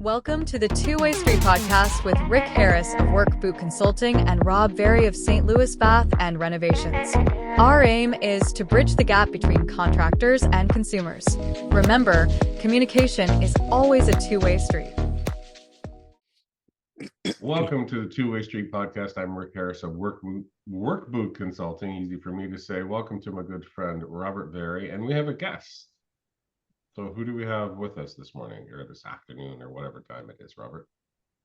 Welcome to the Two-Way Street podcast with Rick Harris of Work Boot Consulting and Rob Berry of St. Louis Bath and Renovations. Our aim is to bridge the gap between contractors and consumers. Remember, communication is always a two-way street. Welcome to the Two-Way Street podcast. I'm Rick Harris of Work Boot Consulting. Easy for me to say. Welcome to my good friend Robert Berry, and we have a guest. So who do we have with us this morning or this afternoon or whatever time it is, Robert?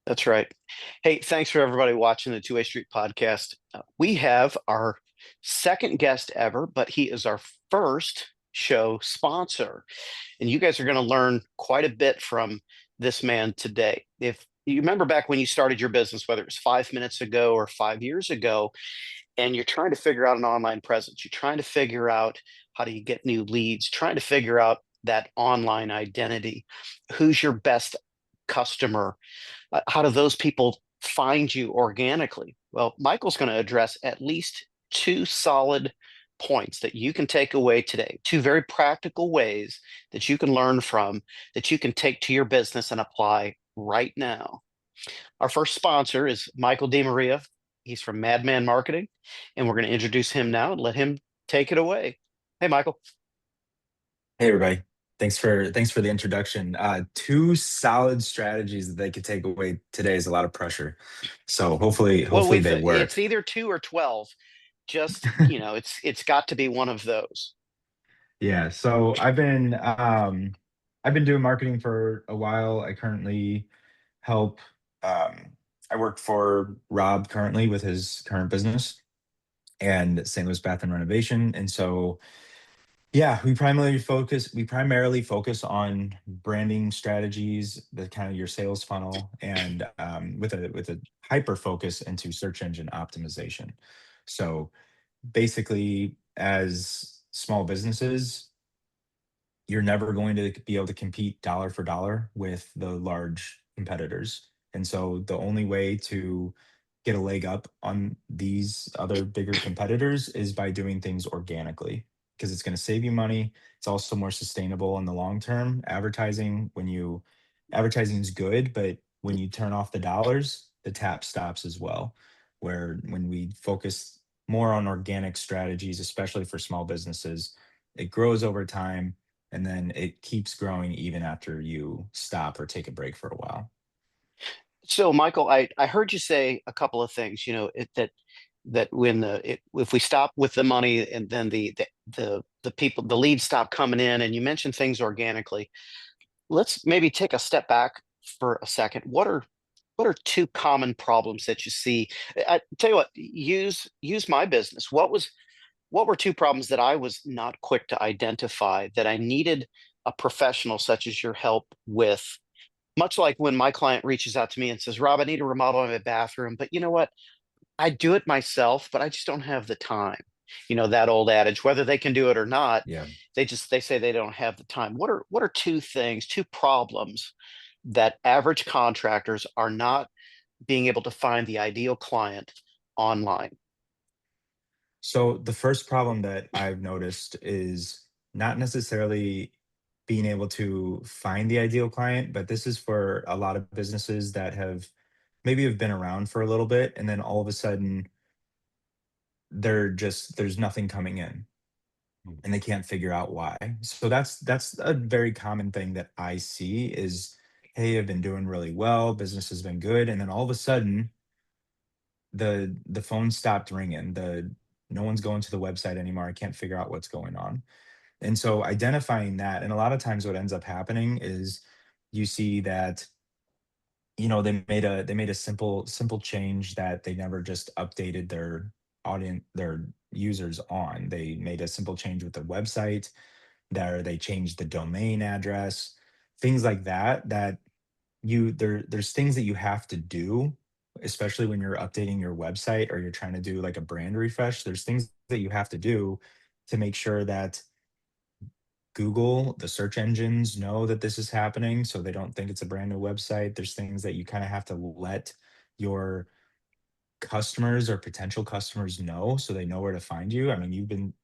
That's right. Hey, thanks for everybody watching the Two-Way Street podcast. We have our second guest ever, but he is our first show sponsor. And you guys are going to learn quite a bit from this man today. If you remember back when you started your business, whether it was 5 minutes ago or 5 years ago, and you're trying to figure out an online presence, you're trying to figure out how do you get new leads, trying to figure out that online identity, who's your best customer, how do those people find you organically? Well, Michael's going to address at least two solid points that you can take away today, two very practical ways that you can learn from, that you can take to your business and apply right now. Our first sponsor is Michael DeMaria. He's from Madman Marketing, and we're going to introduce him now and let him take it away. Hey, Michael. Hey, everybody. Thanks for the introduction. Two solid strategies that they could take away today is a lot of pressure. So hopefully they work. It's either 2 or 12. Just, it's got to be one of those. Yeah. So I've been doing marketing for a while. I currently help. I work for Rob currently with his current business and St. Louis Bath and Renovation, and so. Yeah, we primarily focus on branding strategies, the kind of your sales funnel, and with a hyper focus into search engine optimization. So basically, as small businesses, you're never going to be able to compete dollar for dollar with the large competitors. And so the only way to get a leg up on these other bigger competitors is by doing things organically, because it's going to save you money. It's also more sustainable in the long term. Advertising is good, but when you turn off the dollars, the tap stops as well. Where when we focus more on organic strategies, especially for small businesses, it grows over time and then it keeps growing even after you stop or take a break for a while. So, Michael, I heard you say a couple of things, that when if we stop with the money and then the people, the leads stop coming in, and you mentioned things organically. Let's maybe take a step back for a second. What are two common problems that you see? I tell you what, use my business. What were two problems that I was not quick to identify that I needed a professional such as your help with? Much like when my client reaches out to me and says, Rob, I need to remodel my bathroom, but you know what? I do it myself, but I just don't have the time. That old adage, whether they can do it or not, Yeah. they say they don't have the time. What are two problems that average contractors are not being able to find the ideal client online? So the first problem that I've noticed is not necessarily being able to find the ideal client, but this is for a lot of businesses that have been around for a little bit, and then all of a sudden there's nothing coming in and they can't figure out why. So that's a very common thing that I see is, hey, I've been doing really well, business has been good, and then all of a sudden the phone stopped ringing. The No one's going to the website anymore. I can't figure out what's going on. And so identifying that, and a lot of times what ends up happening is you see that they made a simple change that they never just updated their users on. They made a simple change with the website, there they changed the domain address, things like that there's things that you have to do, especially when you're updating your website or you're trying to do like a brand refresh. There's things that you have to do to make sure that Google, the search engines know that this is happening so they don't think it's a brand new website. There's things that you kind of have to let your customers or potential customers know so they know where to find you. I mean,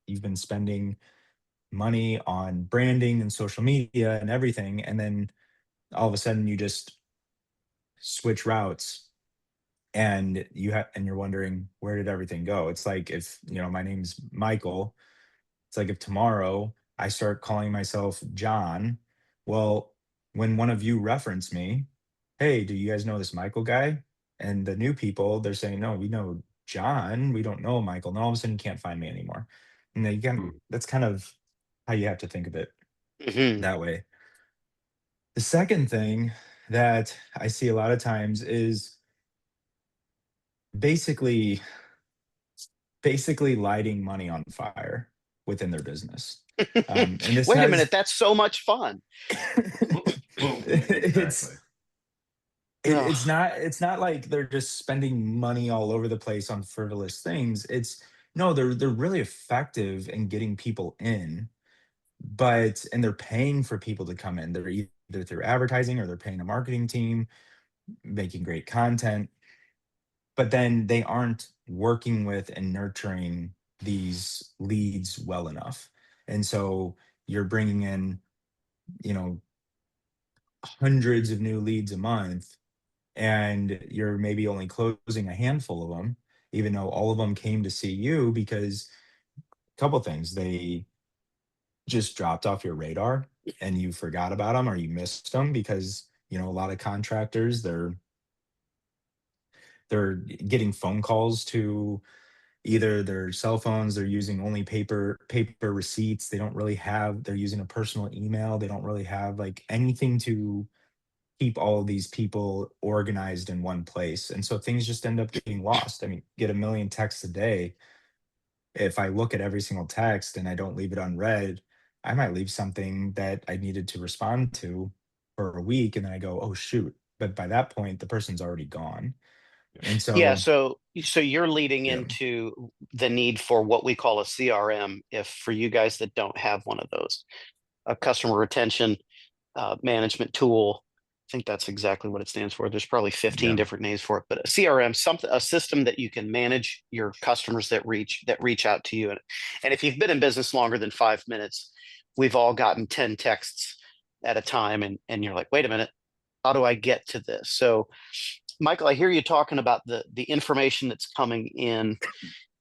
you've been spending money on branding and social media and everything, and then all of a sudden you just switch routes, and you're wondering, where did everything go? It's like, if my name's Michael, it's like if tomorrow I start calling myself John, well, when one of you reference me, hey, do you guys know this Michael guy? And the new people, they're saying, no, we know John, we don't know Michael. And all of a sudden you can't find me anymore. And then Hmm. that's kind of how you have to think of it Mhm. that way. The second thing that I see a lot of times is basically lighting money on fire within their business. And this Wait a minute, has that's so much fun. Well, exactly. it's it's Ugh. not like they're just spending money all over the place on frivolous things. It's no, they're really effective in getting people in, and they're paying for people to come in. They're either through advertising, or they're paying a marketing team, making great content, but then they aren't working with and nurturing these leads well enough. And so you're bringing in, you know, hundreds of new leads a month, and you're maybe only closing a handful of them, even though all of them came to see you because a couple things, they just dropped off your radar and you forgot about them, or you missed them because, a lot of contractors, they're getting phone calls to either their cell phones, they're using only paper receipts, they're using a personal email, they don't really have like anything to keep all of these people organized in one place. And so things just end up getting lost. I mean, get a million texts a day. If I look at every single text and I don't leave it unread, I might leave something that I needed to respond to for a week, and then I go, oh shoot. But by that point, the person's already gone. And Yeah, so, so you're leading yeah, into the need for what we call a CRM, if for you guys that don't have one of those, a customer retention management tool. I think that's exactly what it stands for. There's probably 15 yeah, different names for it, but a CRM, something, a system that you can manage your customers that reach out to you. And if you've been in business longer than 5 minutes, we've all gotten 10 texts at a time, and you're like, wait a minute, how do I get to this? So, Michael, I hear you talking about the information that's coming in,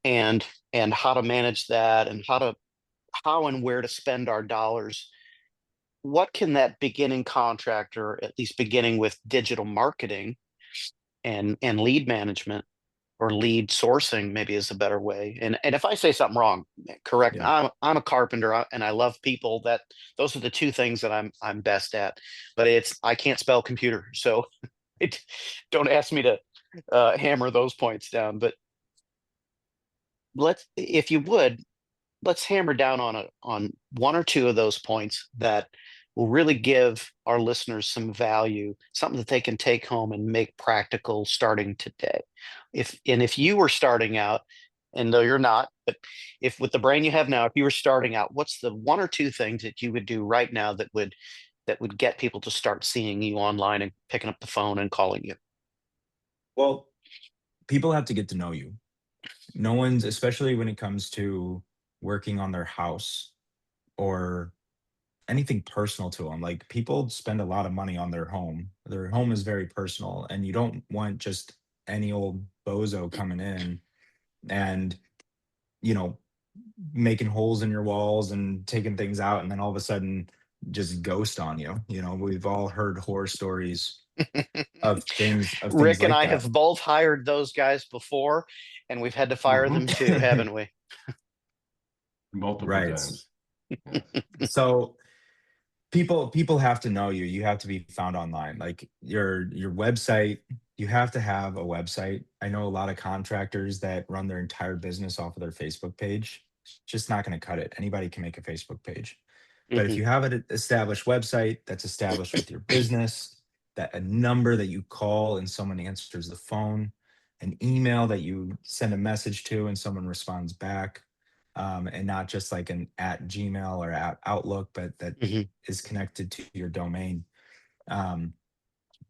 and how to manage that, and how and where to spend our dollars. What can that beginning contractor, at least beginning with digital marketing and lead management, or lead sourcing, maybe is a better way. And if I say something wrong, correct me. yeah. I'm a carpenter, and I love people. Those are the two things that I'm best at. But I can't spell computer, so it, don't ask me to hammer those points down. But if you would, let's hammer down on one or two of those points that will really give our listeners some value, something that they can take home and make practical starting today. If you were starting out, and though you're not, but if with the brain you have now, if you were starting out, what's the one or two things that you would do right now that would get people to start seeing you online and picking up the phone and calling you? Well, people have to get to know you. No one's, especially when it comes to working on their house or anything personal to them. Like, people spend a lot of money on their home. Their home is very personal, and you don't want just any old bozo coming in and, you know, making holes in your walls and taking things out, and then all of a sudden just ghost on you. We've all heard horror stories of things Rick and like I that. have both hired those guys before, and we've had to fire Mhm. them too, haven't we? Multiple Right. times. Yes. So people have to know you. You have to be found online. Like, your website, you have to have a website. I know a lot of contractors that run their entire business off of their Facebook page. It's just not going to cut it. Anybody can make a Facebook page. But if Mhm. you have an established website that's established with your business, that a number that you call and someone answers the phone, an email that you send a message to and someone responds back, and not just like an at Gmail or at Outlook, but that Mhm. is connected to your domain. Um,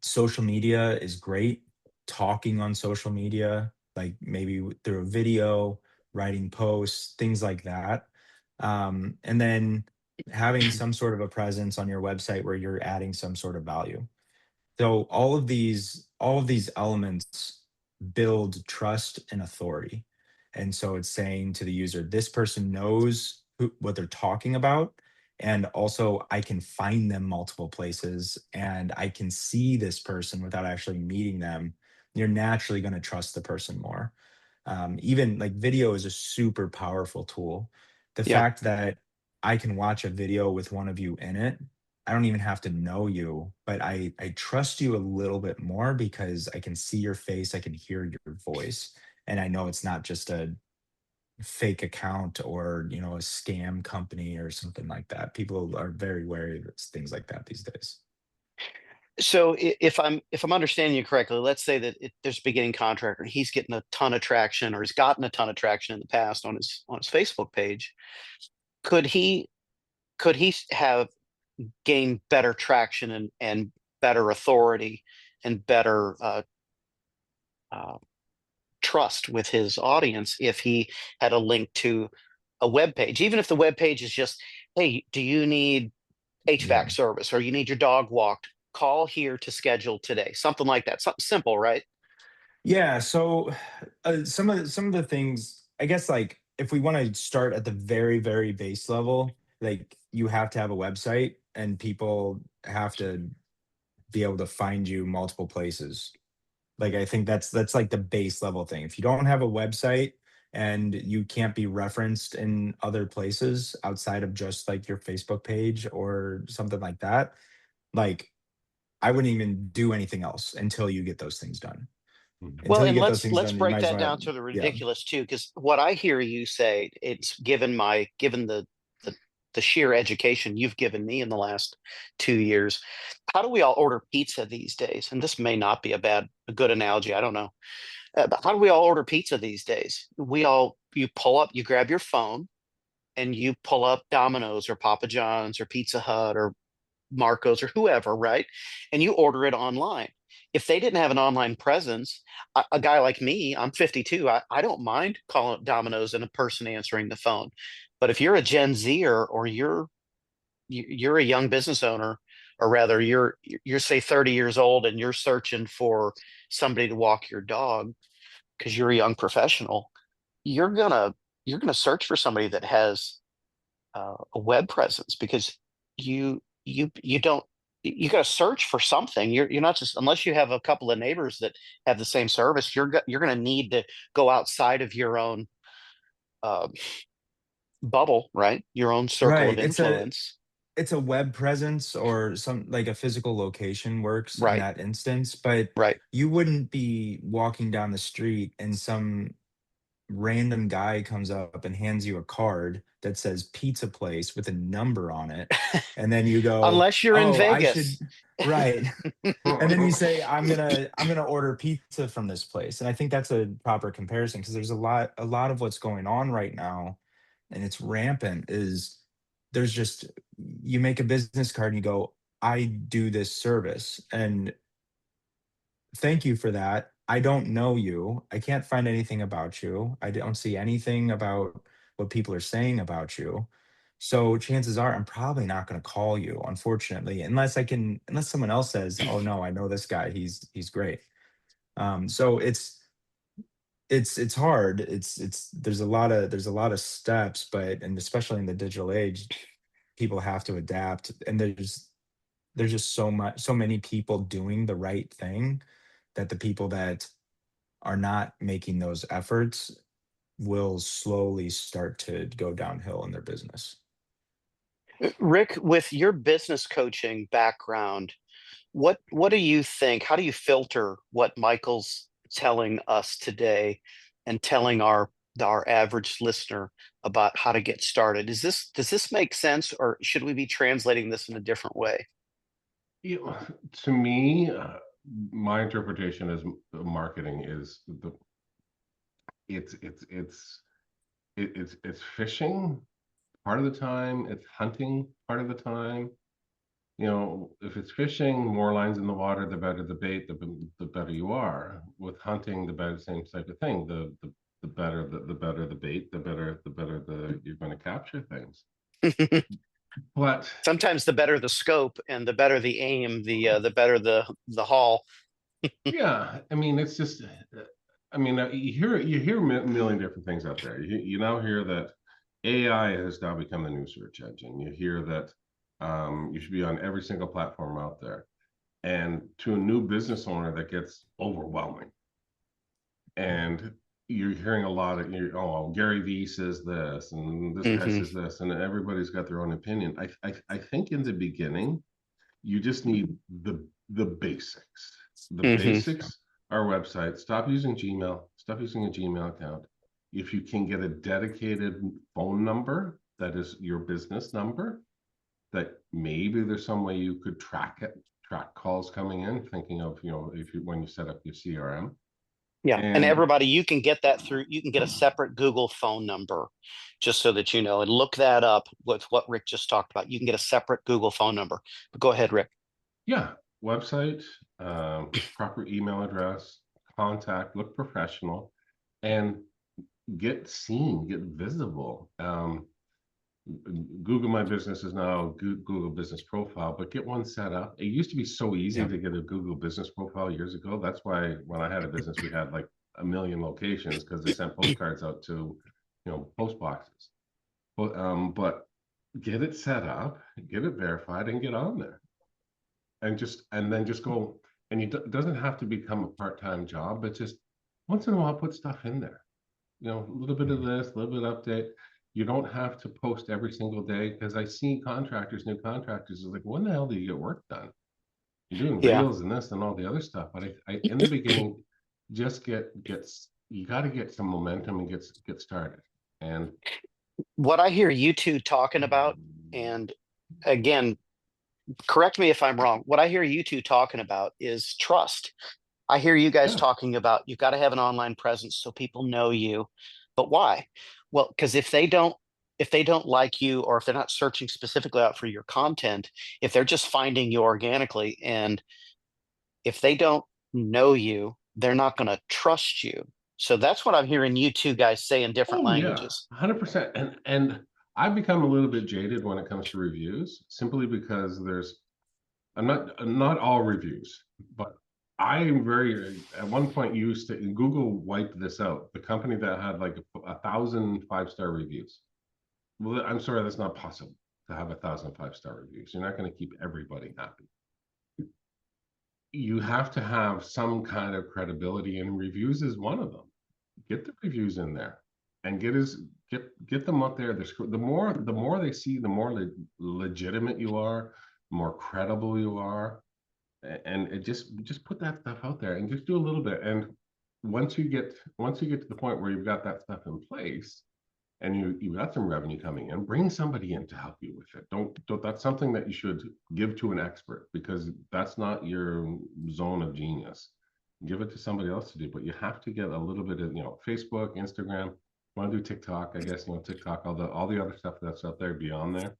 Social media is great. Talking on social media, like maybe through a video, writing posts, things like that. And then having some sort of a presence on your website where you're adding some sort of value. So all of these all of these elements build trust and authority. And so it's saying to the user, this person knows what they're talking about. And also, I can find them multiple places and I can see this person without actually meeting them. You're naturally going to trust the person more. Even like video is a super powerful tool. The Yeah. fact that I can watch a video with one of you in it, I don't even have to know you, but I trust you a little bit more because I can see your face, I can hear your voice, and I know it's not just a fake account or, a scam company or something like that. People are very wary of things like that these days. So if I'm understanding you correctly, let's say that there's a beginning contractor, and he's getting a ton of traction, or he's gotten a ton of traction in the past on his Facebook page. Could he have gained better traction and better authority and better uh, trust with his audience if he had a link to a web page, even if the web page is just, hey, do you need HVAC Yeah. service or you need your dog walked? Call here to schedule today, something like that, something simple, right? Yeah, so some of the things, I guess, like if we want to start at the very very base level, like you have to have a website and people have to be able to find you multiple places. Like I think that's like the base level thing. If you don't have a website and you can't be referenced in other places outside of just like your Facebook page or something like that, like I wouldn't even do anything else until you get those things done. Mhm. Well, Until you and get those let's things let's done, you break might as that well, down to the yeah. ridiculous too, because what I hear you say, it's given the the sheer education you've given me in the last 2 years. How do we all order pizza these days? And this may not be a good analogy. I don't know. But how do we all order pizza these days? You pull up, you grab your phone, and you pull up Domino's or Papa John's or Pizza Hut or Marcos or whoever, right? And you order it online. If they didn't have an online presence, a guy like me, I'm 52, I don't mind calling Domino's and a person answering the phone. But if you're a Gen Zer or you're a young business owner, or rather you're say 30 years old and you're searching for somebody to walk your dog because you're a young professional, you're gonna you're gonna search for somebody that has a web presence because you don't you got to search for something. You're not just, unless you have a couple of neighbors that have the same service, you're going to need to go outside of your own uh, bubble, right? Your own circle of Right. It's a influence, it's a web presence or some like a physical location works in right? that instance, but Right. you wouldn't be walking down the street and some random guy comes up and hands you a card that says pizza place with a number on it. And then you go, Unless you're in "Oh, I should," Vegas. right. And then you say, I'm gonna order pizza from this place. And I think that's a proper comparison because there's a lot of what's going on right now, and it's rampant, is there's just you make a business card and you go, I do this service. And thank you for that. I don't know you. I can't find anything about you. I don't see anything about what people are saying about you. So chances are I'm probably not going to call you, unfortunately, unless someone else says, "Oh no, I know this guy. He's great." So it's hard. It's there's a lot of steps, but and especially in the digital age, people have to adapt. And there's just so many people doing the right thing that the people that are not making those efforts will slowly start to go downhill in their business. Rick, with your business coaching background, what do you think? How do you filter what Michael's telling us today and telling our average listener about how to get started? Does this make sense, or should we be translating this in a different way? To me, my interpretation is marketing is it's it's fishing part of the time, it's hunting part of the time. If it's fishing, more lines in the water, the better the bait, the better you are. With hunting, the better, same type of thing. The better the better the bait, the better the you're going to capture things. But Sometimes the better the scope and the better the aim, the better the haul. Yeah, I mean, it's just, I mean, you hear a million different things out there. You now hear that AI has now become the new search engine. You hear that you should be on every single platform out there. And to a new business owner, that gets overwhelming. And you're hearing a lot of, oh, Gary Vee says this, and this guy Hmm. says this, and everybody's got their own opinion. I think in the beginning, you just need the basics. The Hmm. basics are website. Stop using Gmail. Stop using a Gmail account. If you can get a dedicated phone number that is your business number, that maybe there's some way you could track it, track calls coming in, thinking of, if you when you set up your CRM. Yeah. And And everybody, you can get that through, you can get a separate Google phone number, just so that you know, and look that up with what Rick just talked about. You can get a separate Google phone number. But go ahead, Rick. yeah, website, proper email address, contact, look professional, and get seen, get visible. Google My Business is now Google Business Profile, but get one set up. It used to be so easy Yep. to get a Google Business Profile years ago. That's why when I had a business, we had like a million locations because they sent postcards out to, post boxes. But get it set up, get it verified, and get on there, and then just go. And it doesn't have to become a part-time job, but just once in a while, put stuff in there. A little bit of this, a little bit of update. You don't have to post every single day, because I see new contractors is like, when the hell do you get work done? You're doing Yeah. reels and this and all the other stuff. But I in the beginning, just you got to get some momentum and get started. And What I hear you two talking about, and again, correct me if I'm wrong. What I hear you two talking about is trust. I hear you guys yeah, talking about you've got to have an online presence so people know you. But why? Well, because if they don't like you, or if they're not searching specifically out for your content, if they're just finding you organically, and if they don't know you, they're not going to trust you. So that's what I'm hearing you two guys say in different oh yeah, languages. 100%. And I've become a little bit jaded when it comes to reviews, simply because I'm not all reviews, but I am very, at one point, used to, Google wiped this out. The company that had like 1,000 5-star reviews. Well, I'm sorry, that's not possible to have 1,000 5-star reviews. You're not going to keep everybody happy. You have to have some kind of credibility, and reviews is one of them. Get the reviews in there, and get them up there. The more they see, the more legitimate you are, the more credible you are. And it just put that stuff out there, and just do a little bit. And once you get to the point where you've got that stuff in place, and you've got some revenue coming in, bring somebody in to help you with it. Don't That's something that you should give to an expert, because that's not your zone of genius. Give it to somebody else to do, but you have to get a little bit of, Facebook, Instagram. Want to do TikTok? I guess, TikTok, all the other stuff that's out there beyond there,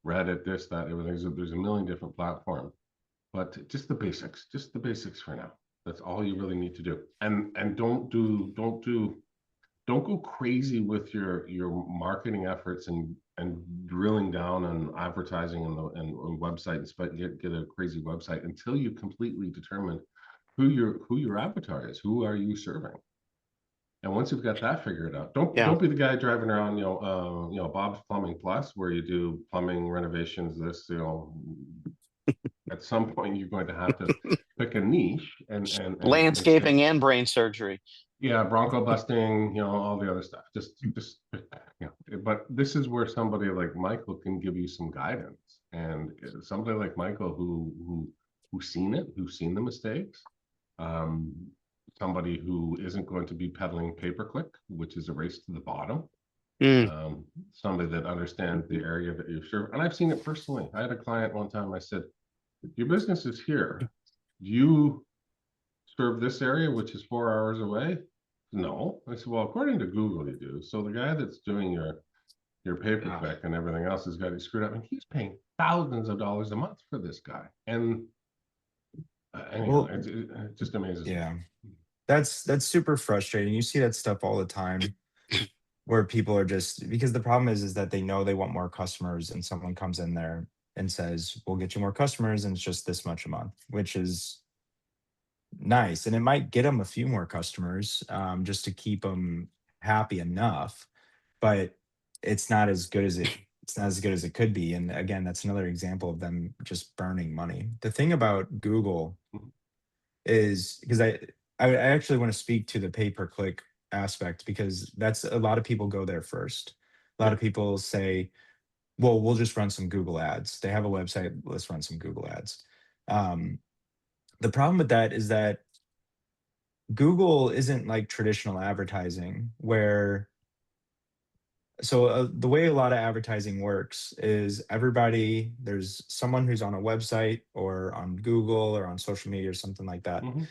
Reddit, this, that, everything. There's a million different platforms, but just the basics for now. That's all you really need to do. And don't go crazy with your marketing efforts, and drilling down on advertising and website, and get a crazy website until you completely determine who your avatar is. Who are you serving? And once you've got that figured out, Yeah. don't be the guy driving around, Bob's Plumbing Plus, where you do plumbing renovations. At some point, you're going to have to pick a niche, and say, Landscaping and brain surgery. yeah, bronco busting, all the other stuff. Just But this is where somebody like Michael can give you some guidance, and somebody like Michael who's seen the mistakes. Um, Somebody who isn't going to be peddling pay-per-click, which is a race to the bottom. Mm. Somebody that understands the area that you serve. And I've seen it personally. I had a client one time. I said, "Your business is here. Do you serve this area, which is 4 hours away?" "No." I said, "Well, according to Google, you do. So the guy that's doing your pay-per-click and everything else has got it screwed up, and he's paying thousands of dollars a month for this guy." And Well, it just amazes me. yeah, that's super frustrating. You see that stuff all the time, where people are just, because the problem is that they know they want more customers, and someone comes in there and says, "We'll get you more customers, and it's just this much a month," which is nice, and it might get them a few more customers, just to keep them happy enough, but it's not as good as it's not as good as it could be. And again, that's another example of them just burning money. The thing about Google Mhm. is because I actually want to speak to the pay per click aspect, because that's a lot of people go there first. A lot Yeah. of people say, well, we'll just run some Google ads. They have a website, let's run some Google ads. Um, the problem with that is that Google isn't like traditional advertising where the way a lot of advertising works is there's someone who's on a website or on Google or on social media or something like that. Mhm. And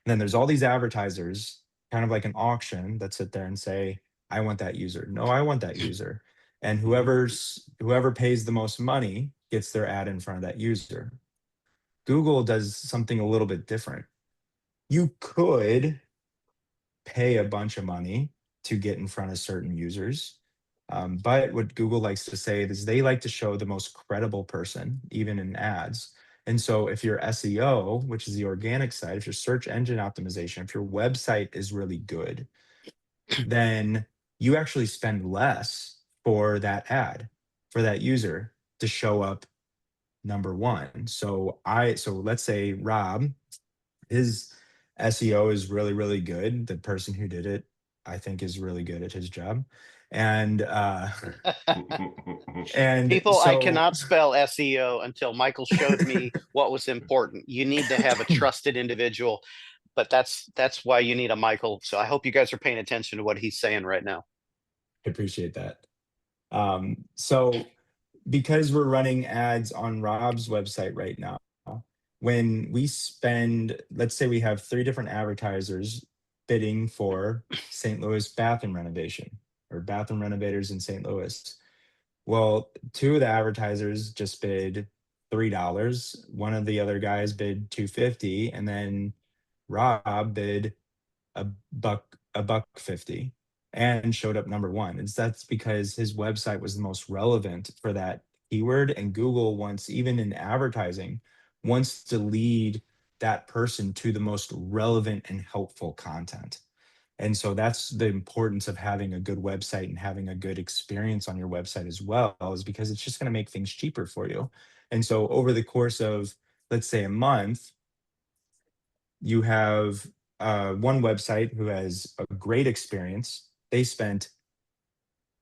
then there's all these advertisers, kind of like an auction, that sit there and say, I want that user. No, I want that user. And Mhm. whoever pays the most money gets their ad in front of that user. Google does something a little bit different. You could pay a bunch of money to get in front of certain users. But what Google likes to say is they like to show the most credible person, even in ads. And so if your SEO, which is the organic side, if your search engine optimization, if your website is really good, then you actually spend less for that ad, for that user to show up number one. So let's say Rob, his SEO is really, really good. The person who did it, I think, is really good at his job. And and People, I so cannot spell SEO until Michael showed me what was important. You need to have a trusted individual, but that's why you need a Michael. So I hope you guys are paying attention to what he's saying right now. I appreciate that. So because we're running ads on Rob's website right now, when we spend, let's say we have three different advertisers bidding for St. Louis bathroom renovation or bathroom renovators in St. Louis. Well, two of the advertisers just bid $3. One of the other guys bid 250, and then Rob bid a buck 50 and showed up number one. And that's because his website was the most relevant for that keyword. And Google wants, even in advertising, wants to lead that person to the most relevant and helpful content. And so that's the importance of having a good website and having a good experience on your website as well, is because it's just going to make things cheaper for you. And so over the course of, let's say, a month, you have one website who has a great experience. They spent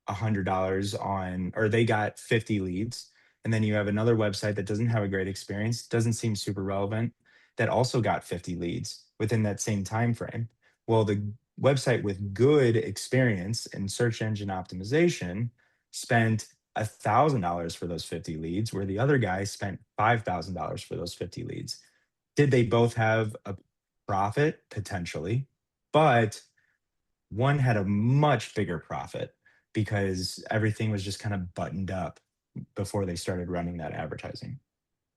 $100 on, or they got 50 leads. And then you have another website that doesn't have a great experience, doesn't seem super relevant, that also got 50 leads within that same time frame. Well, the website with good experience in search engine optimization spent $1,000 for those 50 leads, where the other guy spent $5,000 for those 50 leads. Did they both have a profit? Potentially, but one had a much bigger profit because everything was just kind of buttoned up before they started running that advertising.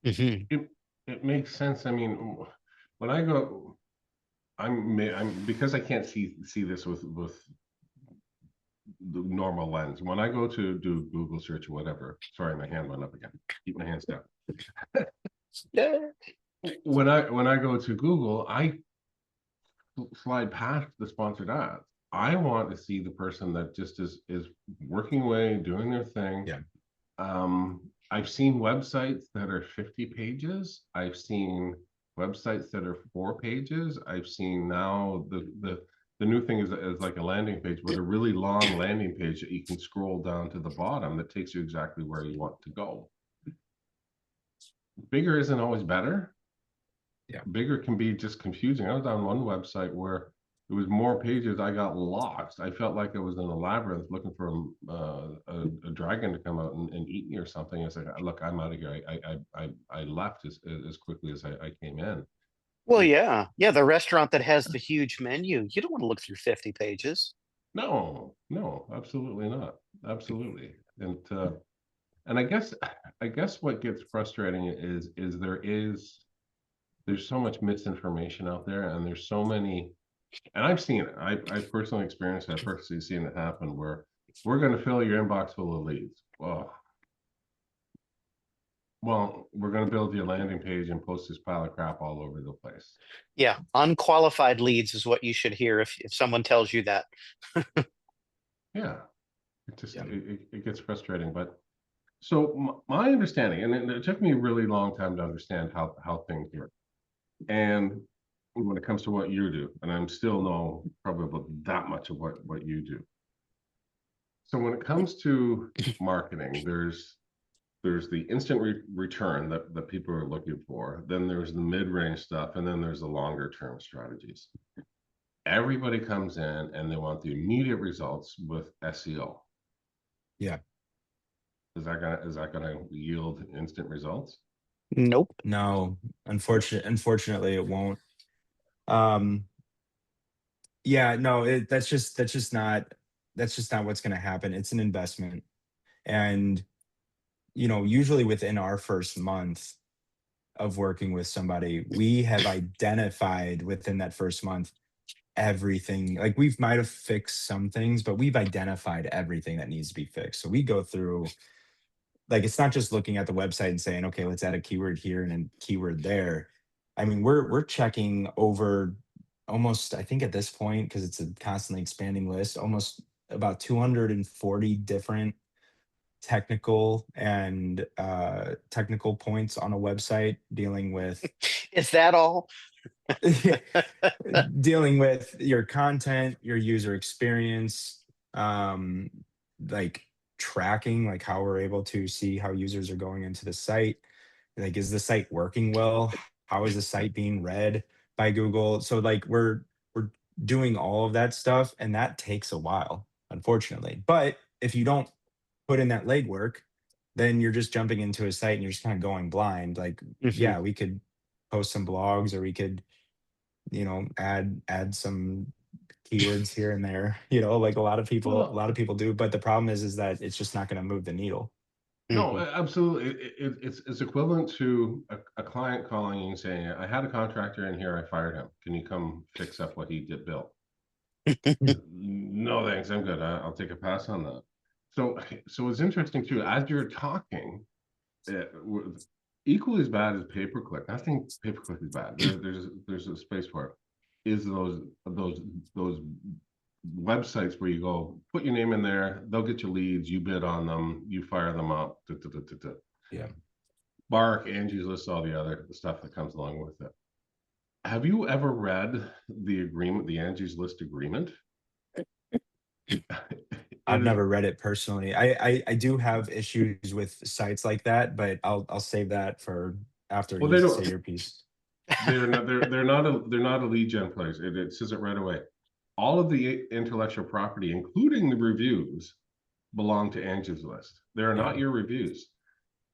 Mhm. It makes sense. I mean, when I go, I'm because I can't see this with the normal lens. When I go to do Google search or whatever, sorry, my hand went up again. Keep my hands down. Yeah. When I go to Google, I slide past the sponsored ads. I want to see the person that just is working away, doing their thing. Yeah. I've seen websites that are 50 pages. I've seen websites that are 4 pages. I've seen now the new thing is like a landing page, but a really long landing page that you can scroll down to the bottom that takes you exactly where you want to go. Bigger isn't always better. Yeah. Bigger can be just confusing. I was on one website where it was more pages. I got lost. I felt like I was in a labyrinth looking for a dragon to come out and eat me or something. I said, look, I'm out of here. I left as quickly as I came in. Well, yeah. Yeah. The restaurant that has the huge menu, you don't want to look through 50 pages. No, absolutely not. Absolutely. And I guess what gets frustrating is there's so much misinformation out there, and there's so many, and I've seen it. I've personally experienced it. I've personally seen it happen where we're going to fill your inbox full of leads. Well, Well, we're going to build you a landing page and post this pile of crap all over the place. Yeah, unqualified leads is what you should hear if someone tells you that. Yeah, it just Yeah. it gets frustrating. But so my understanding, and it took me a really long time to understand how things work. And when it comes to what you do, and I'm still know probably that much of what you do. So when it comes to marketing, there's the instant return that people are looking for. Then there's the mid-range stuff, and then there's the longer term strategies. Everybody comes in and they want the immediate results with SEO. Yeah. Is that gonna yield instant results? Nope. No, unfortunately it won't. Um, yeah, no, that's just not what's going to happen. It's an investment. And usually within our first month of working with somebody, we have identified within that first month everything. Like we might have fixed some things, but we've identified everything that needs to be fixed. So we go through, like, it's not just looking at the website and saying, okay, let's add a keyword here and a keyword there. I mean, we're checking over almost, I think at this point, because it's a constantly expanding list, almost about 240 different technical points on a website dealing with Is that all? dealing with your content, your user experience, like tracking, like how we're able to see how users are going into the site. Like, is the site working well? How is the site being read by Google? So like we're doing all of that stuff, and that takes a while, unfortunately. But if you don't put in that legwork, then you're just jumping into a site and you're just kind of going blind. Like, Mhm. yeah, we could post some blogs, or we could add some keywords here and there, like a Well, lot of people do. But the problem is that it's just not going to move the needle. no, Mhm. absolutely. It's equivalent to a client calling you and saying, I had a contractor in here, I fired him. Can you come fix up what he did built? No, thanks. I'm good. I'll take a pass on that. So it's interesting too. As you're talking, equally as bad as pay per click. I think pay per click is bad. There's a space for it. Is those websites where you go put your name in there, they'll get you leads, you bid on them, you fire them up. Yeah. Bark, Angie's List, all the other stuff that comes along with it. Have you ever read the agreement, the Angie's List agreement? It I've is never read it personally. I do have issues with sites like that, but I'll save that for after well, you they say don't. your piece. They're not a lead gen place. It says it right away. All of the intellectual property, including the reviews, belong to Angie's List. They are Yeah. not your reviews.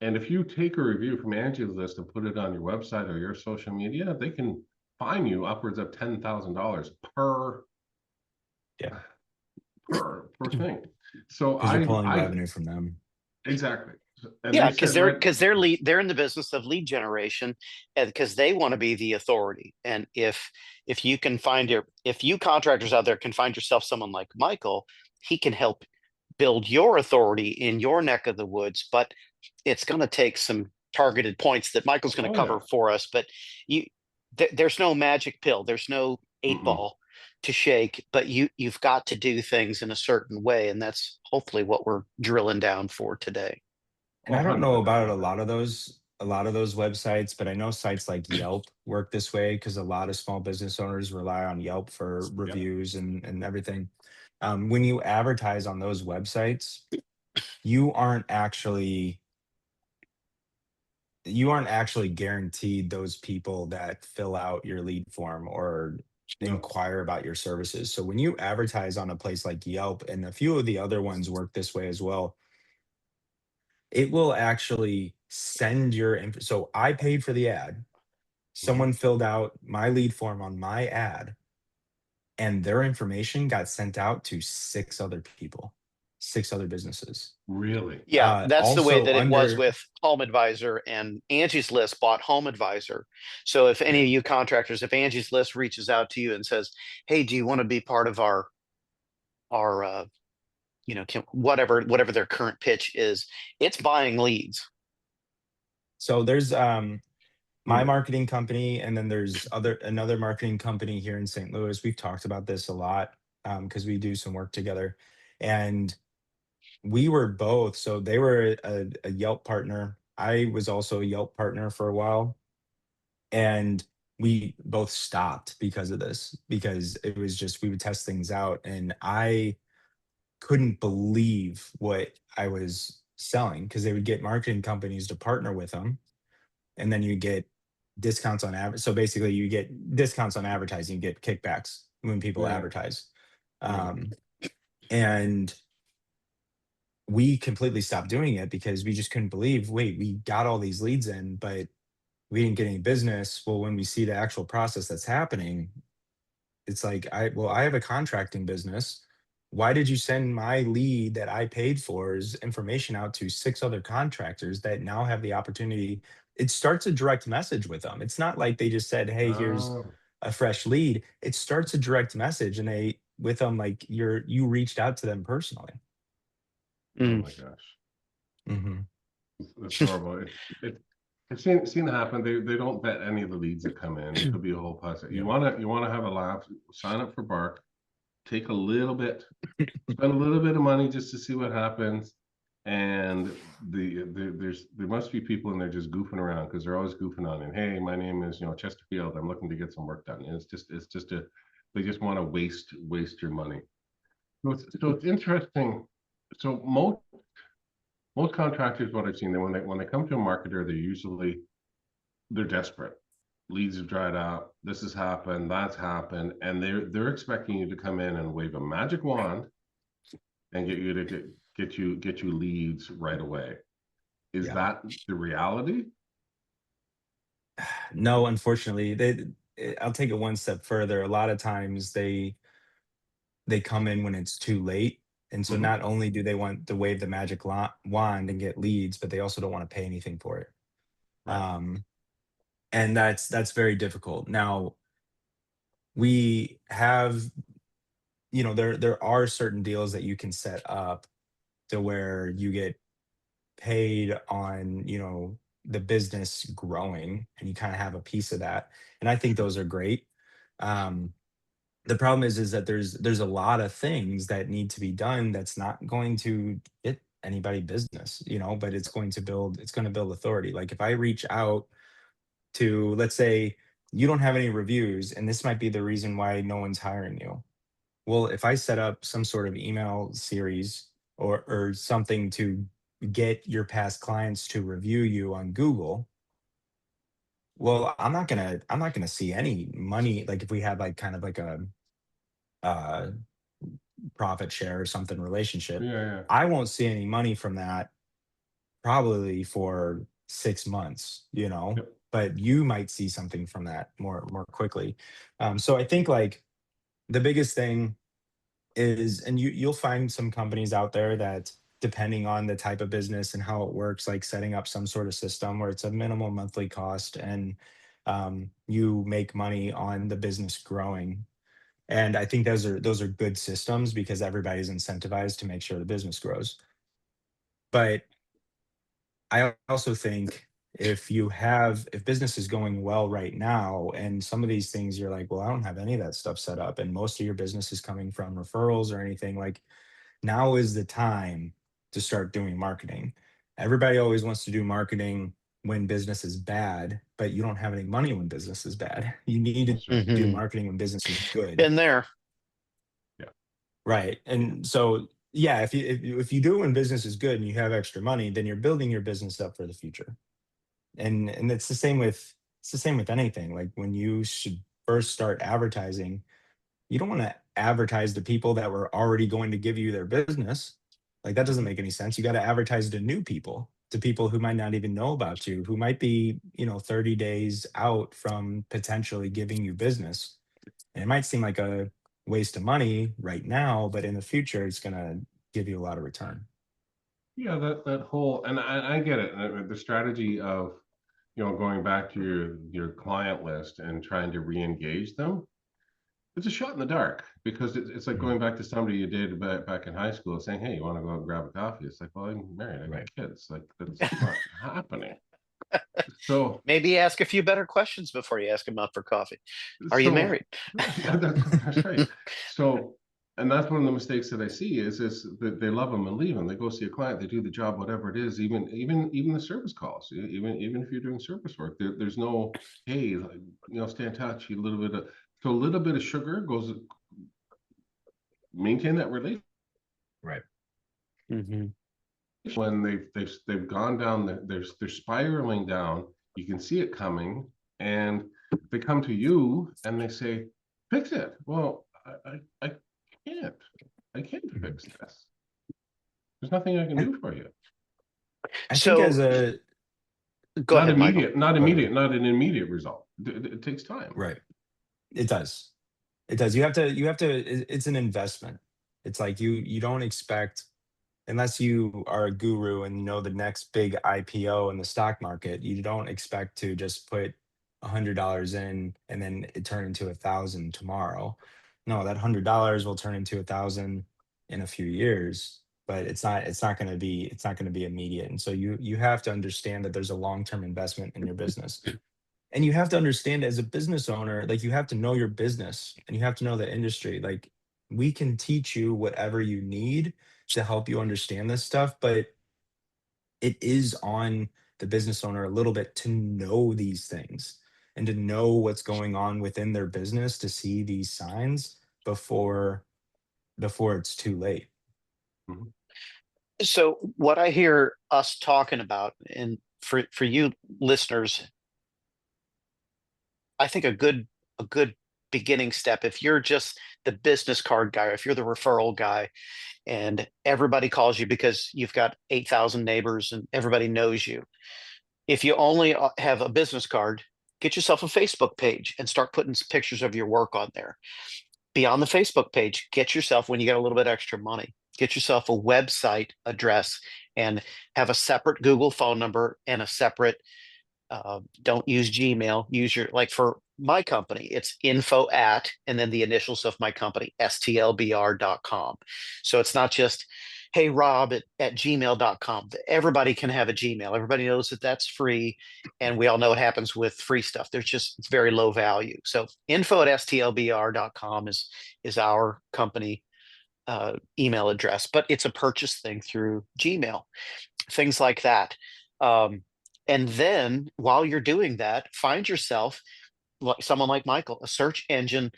And if you take a review from Angie's List and put it on your website or your social media, they can fine you upwards of $10,000 Yeah. per thing. So Because you're pulling I revenue from them. exactly. And Yeah, they because said right. they're in the business of lead generation, and because they want to be the authority. And if you can find if you contractors out there can find yourself someone like Michael, he can help build your authority in your neck of the woods. But it's going to take some targeted points that Michael's going to Oh cover yeah. for us. But you, there's no magic pill. There's no eight Mm-mm. ball to shake. But you've got to do things in a certain way, and that's hopefully what we're drilling down for today. And Oh, I don't know 100%. about a lot of those websites, but I know sites like Yelp work this way because a lot of small business owners rely on Yelp for Yep. reviews and everything. When you advertise on those websites, you aren't actually you aren't actually guaranteed those people that fill out your lead form or No. inquire about your services. So when you advertise on a place like Yelp, and a few of the other ones work this way as well, it will actually send so I paid for the ad. Mhm. Someone filled out my lead form on my ad, and their information got sent out to six other people, six other businesses. Really? Yeah, that's the way Also that it was under with Home Advisor, and Angie's List bought Home Advisor. So if any Yeah. of you contractors, if Angie's List reaches out to you and says, "Hey, do you want to be part of our whatever their current pitch is, it's buying leads." So there's my Hmm. marketing company, and then there's another marketing company here in St. Louis. We've talked about this a lot because we do some work together, and we were both. So they were a Yelp partner. I was also a Yelp partner for a while, and we both stopped because of this, because it was just we would test things out, and I couldn't believe what I was selling because they would get marketing companies to partner with them, and then you get discounts on average. So basically, you get discounts on advertising, you get kickbacks when people Yeah. advertise. Yeah. Um, and we completely stopped doing it because we just couldn't believe, wait, we got all these leads in, but we didn't get any business. Well, when we see the actual process that's happening, it's like, I have a contracting business. Why did you send my lead that I paid for's information out to 6 other contractors that now have the opportunity? It starts a direct message with them. It's not like they just said, "Hey, here's Oh, a fresh lead." It starts a direct message, and they with them like you reached out to them personally. oh Mm. my gosh. Mhm. It's horrible. I've seen it happen. They don't vet any of the leads that come in. It could be a whole process. Yeah. You wanna have a laugh, sign up for Bark, take a little bit, spend a little bit of money just to see what happens. And there must be people in there just goofing around because they're always goofing on. And hey, my name is Chesterfield. I'm looking to get some work done. And it's just a they just want to waste your money. So it's interesting. So most contractors, what I've seen, that when they come to a marketer, they're desperate. Leads have dried up. This has happened. That's happened, and they're expecting you to come in and wave a magic wand and get you to get you leads right away. Is Yeah. that the reality? No, unfortunately, I'll take it one step further. A lot of times they come in when it's too late. And so Hmm. not only do they want to wave the magic wand and get leads, but they also don't want to pay anything for it. Right. Um, and that's very difficult. Now, we have, there are certain deals that you can set up to where you get paid on, the business growing, and you kind of have a piece of that. And I think Sure. those are great. Um, the problem is that there's a lot of things that need to be done that's not going to get anybody business, but it's going to build authority. Like if I reach out to, let's say, you don't have any reviews, and this might be the reason why no one's hiring you. Well, if I set up some sort of email series or something to get your past clients to review you on Google, well, I'm not gonna see any money. Like if we had like kind of like a uh profit share or something relationship, Yeah, yeah. I won't see any money from that probably for 6 months, Yep. but you might see something from that more quickly. So I think like the biggest thing is, and you'll find some companies out there that, depending on the type of business and how it works, like setting up some sort of system where it's a minimal monthly cost, and you make money on the business growing. And I think those are good systems because everybody's incentivized to make sure the business grows. But I also think if business is going well right now, and some of these things you're like, well, I don't have any of that stuff set up, and most of your business is coming from referrals or anything, like now is the time to start doing marketing. Everybody always wants to do marketing when business is bad, but you don't have any money when business is bad. You need to That's right. do Hmm. marketing when business is good. Been there. Yeah. Right. And so, yeah, if you do it when business is good and you have extra money, then you're building your business up for the future. And it's the same with anything. Like when you should first start advertising, you don't want to advertise to people that were already going to give you their business. Like that doesn't Mhm. make any sense. You got to advertise to new people, to people who might not even know about you, who might be, 30 days out from potentially giving you business. And it might seem like a waste of money right now, but in the future, it's going to give you a lot of return. Yeah, that whole, and I get it. The strategy of going back to your client list and trying to re-engage them, it's a shot in the dark because it's like Mhm. going back to somebody you did back in high school saying, hey, you want to go out and grab a coffee? It's like, well, I'm married, I got Right. kids. Like that's not happening. So, Maybe ask a few better questions before you ask him out for coffee. Are you so married? yeah, that's right. So, and that's one of the mistakes that I see is that they love them and leave them. They go see a client, they do the job, whatever it is, even the service calls, even if you're doing service work, there's no, hey, like, stay in touch. A little bit of so a little bit of sugar goes maintain that relationship. Right. Mhm. When they've gone down, they're spiraling down. You can see it coming, and they come to you and they say, "Fix it." Well, I can't. I can't fix this. There's nothing I can do for you. I think as So a go Not ahead, Michael. immediate, not Go ahead, immediate, Rick. not an immediate result. It takes time. Right. It does. It does. It's an investment. It's like you don't expect, unless you are a guru and know the next big IPO in the stock market, you don't expect to just put $100 in and then it turn into 1,000 tomorrow. No, that $100 will turn into 1,000 in a few years, but it's not going to be immediate. And so you have to understand that there's a long-term investment in your business. And you have to understand as a business owner, like you have to know your business and you have to know the industry. Like we can teach you whatever you need to help you understand this stuff, but it is on the business owner a little bit to know these things and to know what's going on within their business to see these signs before it's too late. Mhm. So what I hear us talking about, and for you listeners, I think a good beginning step, if you're just the business card guy, or if you're the referral guy, and everybody calls you because you've got 8,000 neighbors and everybody knows you. If you only have a business card, get yourself a Facebook page and start putting pictures of your work on there. Beyond the Facebook page, get yourself, when you get a little bit extra money, get yourself a website address and have a separate Google phone number and a separate, don't use Gmail, use your, like for my company, it's info at, and then the initials of my company, stlbr.com. So it's not just, hey, Rob at gmail.com. Everybody can have a Gmail. Everybody knows that that's free. And we all know what happens with free stuff. It's very low value. So info at stlbr.com is our company email address, but it's a purchase thing through Gmail, things like that. Um, and then while you're doing that, find yourself like someone like Michael, a search engine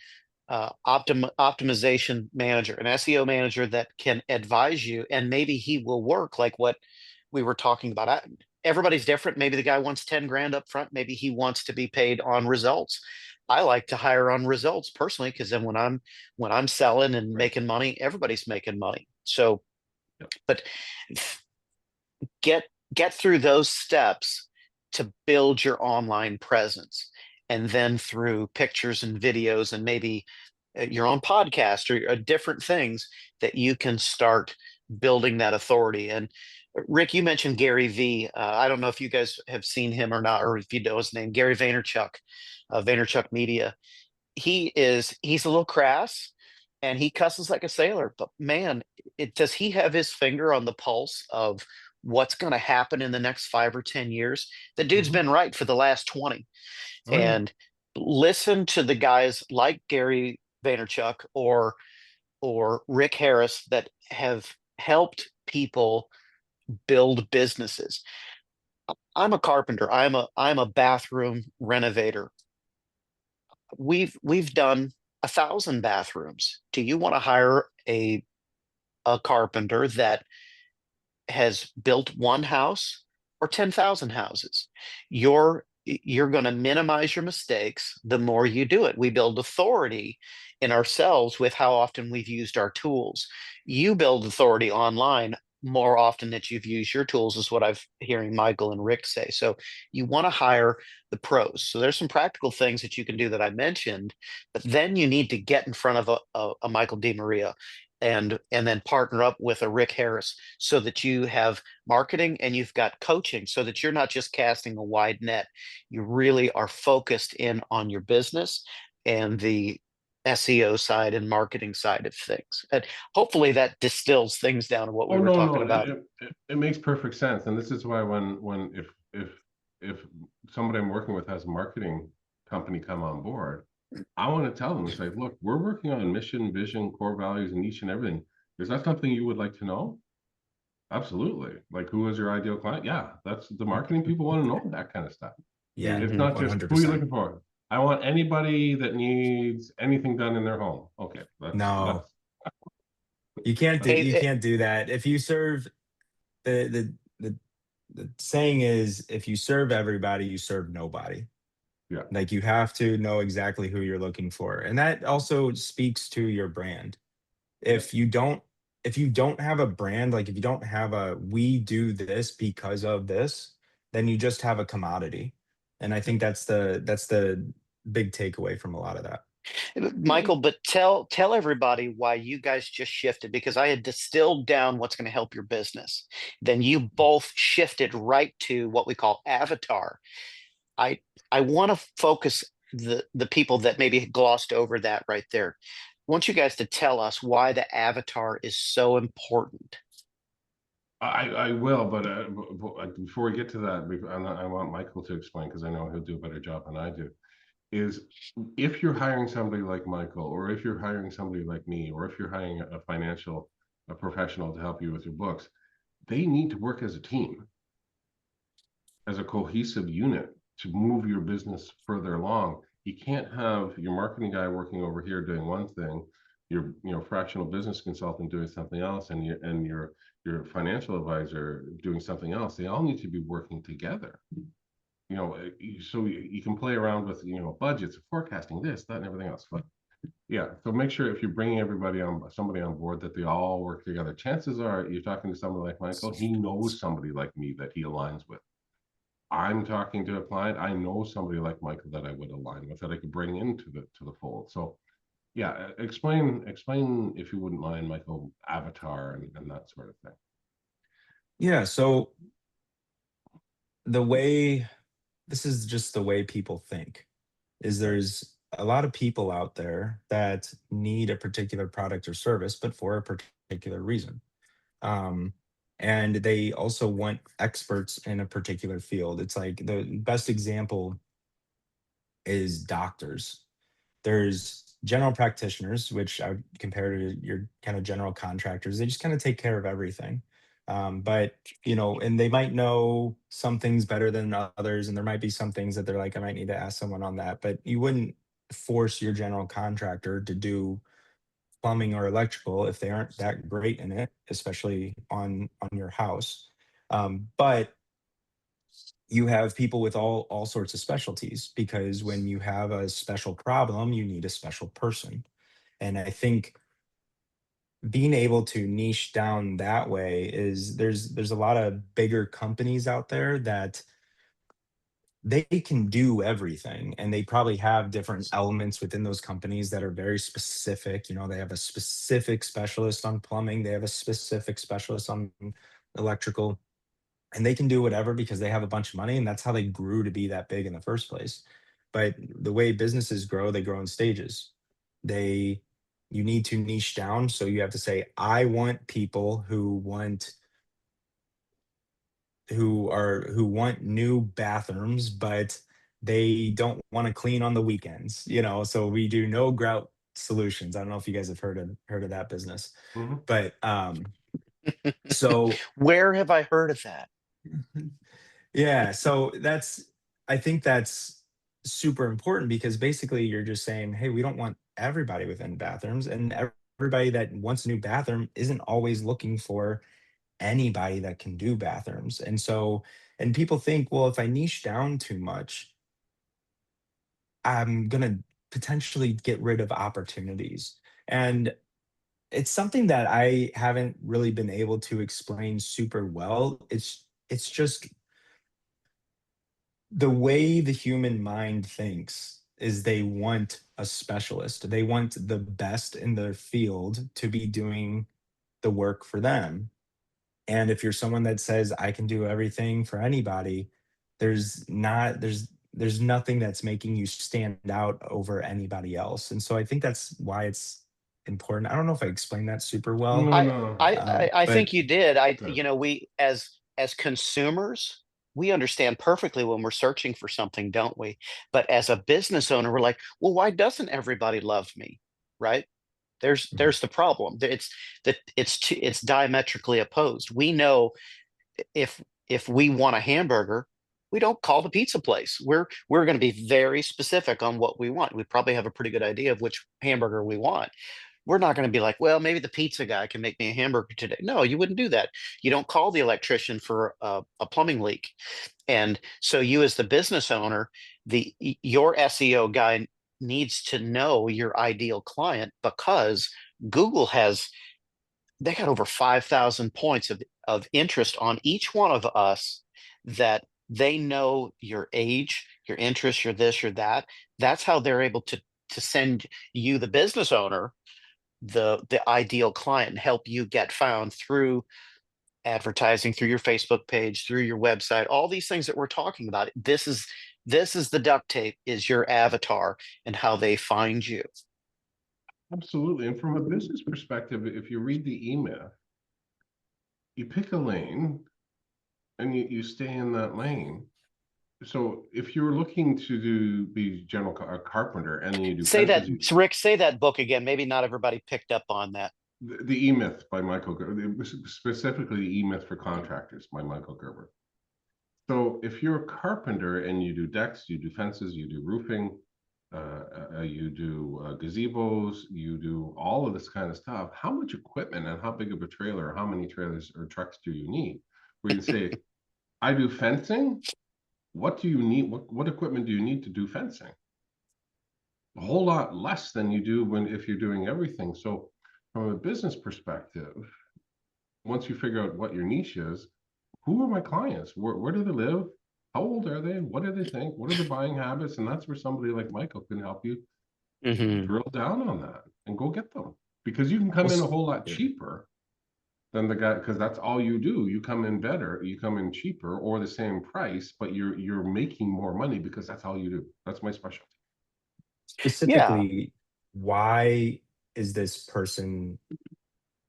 optimization manager, an SEO manager that can advise you, and maybe he will work like what we were talking about. Everybody's different. Maybe the guy wants 10 grand up front. Maybe he wants to be paid on results. I like to hire on results personally because then when I'm selling and Right. making money, everybody's making money. So, Yep. but get through those steps to build your online presence, and then through pictures and videos and maybe your own podcast or different things that you can start building that authority. And Rick, you mentioned Gary V. I don't know if you guys have seen him or not, or if you know his name, Gary Vaynerchuk, Vaynerchuk Media. He's a little crass and he cusses like a sailor, but man, does he have his finger on the pulse of what's going to happen in the next 5 or 10 years? The dude's Mhm. been right for the last 20. Oh, yeah. And listen to the guys like Gary Vaynerchuk or Rick Harris that have helped people build businesses. I'm a carpenter. I'm a bathroom renovator. We've done 1,000 bathrooms. Do you want to hire a carpenter that has built one house or 10,000 houses? You're going to minimize your mistakes the more you do it. We build authority in ourselves with how often we've used our tools. You build authority online more often that you've used your tools, is what I've hearing Michael and Rick say. So you want to hire the pros. So there's some practical things that you can do that I mentioned, but then you need to get in front of a Michael DeMaria and then partner up with a Rick Harris so that you have marketing and you've got coaching so that you're not just casting a wide net. You really are focused in on your business and the SEO side and marketing side of things. And hopefully that distills things down to what Oh, we were no, talking no, about. it makes perfect sense, and this is why when if if somebody I'm working with has a marketing company come on board, I want to tell them, it's like, look, we're working on mission, vision, core values, and niche and everything. Is that something you would like to know? Absolutely. Like, who is your ideal client? Yeah, that's the marketing people want to know that kind of stuff. Yeah, It's Mhm. not just who are you 100%. looking for. I want anybody that needs anything done in their home. Okay, No, that's you can't do Hey, you can't do that. If you serve the the saying is, if you serve everybody, you serve nobody. yeah. Like, you have to know exactly who you're looking for. And that also speaks to your brand. If you don't if you don't have a brand, like if you don't have a we do this because of this, then you just have a commodity. And I think that's the big takeaway from a lot of that. Michael, but tell everybody why you guys just shifted, because I had distilled down what's going to help your business. Then you both shifted right to what we call avatar. I I want to focus the people that maybe glossed over that right there. I want you guys to tell us why the avatar is so important. I will, but before we get to that, I want Michael to explain because I know he'll do a better job than I do. Is if you're hiring somebody like Michael, or if you're hiring somebody like me, or if you're hiring a professional to help you with your books, they need to work as a team, as a cohesive unit to move your business further along. You can't have your marketing guy working over here doing one thing, your fractional business consultant doing something else, and your financial advisor doing something else. They all need to be working together. So you can play around with budgets, forecasting, this, that, and everything else. But yeah, so make sure if you're bringing somebody on board, that they all work together. Chances are you're talking to somebody like Michael. He knows somebody like me that he aligns with. I'm talking to a client, I know somebody like Michael that I would align with, that I could bring into the fold. So yeah, explain if you wouldn't mind, Michael, avatar and that sort of thing. Yeah, so the way this is just the way people think is there's a lot of people out there that need a particular product or service, but for a particular reason. Um, and they also want experts in a particular field. It's like the best example is doctors. There's general practitioners, which I would compare to your kind of general contractors. They just kind of take care of everything. But and they might know some things better than others, and there might be some things that they're like, I might need to ask someone on that. But you wouldn't force your general contractor to do plumbing or electrical if they aren't that great in it, especially on your house. But you have people with all sorts of specialties, because when you have a special problem, you need a special person. And I think being able to niche down that way is there's a lot of bigger companies out there that they can do everything, and they probably have different elements within those companies that are very specific. They have a specific specialist on plumbing, they have a specific specialist on electrical, and they can do whatever because they have a bunch of money, and that's how they grew to be that big in the first place. But the way businesses grow, they grow in stages. They You need to niche down, so you have to say, I want people who want new bathrooms, but they don't want to clean on the weekends. So we do no grout solutions. I don't know if you guys have heard of that business. Mhm. But so Where have I heard of that? yeah, so I think that's super important, because basically you're just saying, hey, we don't want everybody within bathrooms, and everybody that wants a new bathroom isn't always looking for anybody that can do bathrooms. And people think, well, if I niche down too much, I'm going to potentially get rid of opportunities. And it's something that I haven't really been able to explain super well. It's just the way the human mind thinks is they want a specialist. They want the best in their field to be doing the work for them. And if you're someone that says I can do everything for anybody, there's nothing that's making you stand out over anybody else. And so I think that's why it's important. I don't know if I explained that super well. No, I no, I no. I, I But think you did. Good. We as consumers, we understand perfectly when we're searching for something, don't we? But as a business owner, we're like, well, why doesn't everybody love me? Right? Mhm. There's the problem. It's diametrically opposed. We know if we want a hamburger, we don't call the pizza place. We're going to be very specific on what we want. We probably have a pretty good idea of which hamburger we want. We're not going to be like, well, maybe the pizza guy can make me a hamburger today. No, you wouldn't do that. You don't call the electrician for a plumbing leak. And so you as the business owner, your SEO guy needs to know your ideal client, because Google has, they got over 5,000 points of interest on each one of us, that they know your age, your interest, your this, your that. That's how they're able to send you, the business owner, the ideal client, and help you get found through advertising, through your Facebook page, through your website, all these things that we're talking about. This is the duct tape, is your avatar and how they find you. Absolutely. And from a business perspective, if you read the email, you pick a lane and you stay in that lane. So if you're looking to be a carpenter, and then you do Say that, fences, Rick, say that book again. Maybe not everybody picked up on that. the E-Myth by Michael Gerber, specifically the E-Myth for Contractors by Michael Gerber. So if you're a carpenter and you do decks, you do fences, you do roofing, you do gazebos, you do all of this kind of stuff, how much equipment and how big of a trailer, or how many trailers or trucks do you need? Where you say, I do fencing. What do you need? What equipment do you need to do fencing? A whole lot less than you do if you're doing everything. So from a business perspective, once you figure out what your niche is, who are my clients? Where do they live? How old are they? What do they think? What are their buying habits? And that's where somebody like Michael can help you Mhm. drill down on that and go get them. Because you can come Well, in a whole lot yeah. cheaper than the guy, because that's all you do. You come in better, you come in cheaper or the same price, but you're making more money because that's all you do. That's my specialty. Yeah. Specifically, why is this person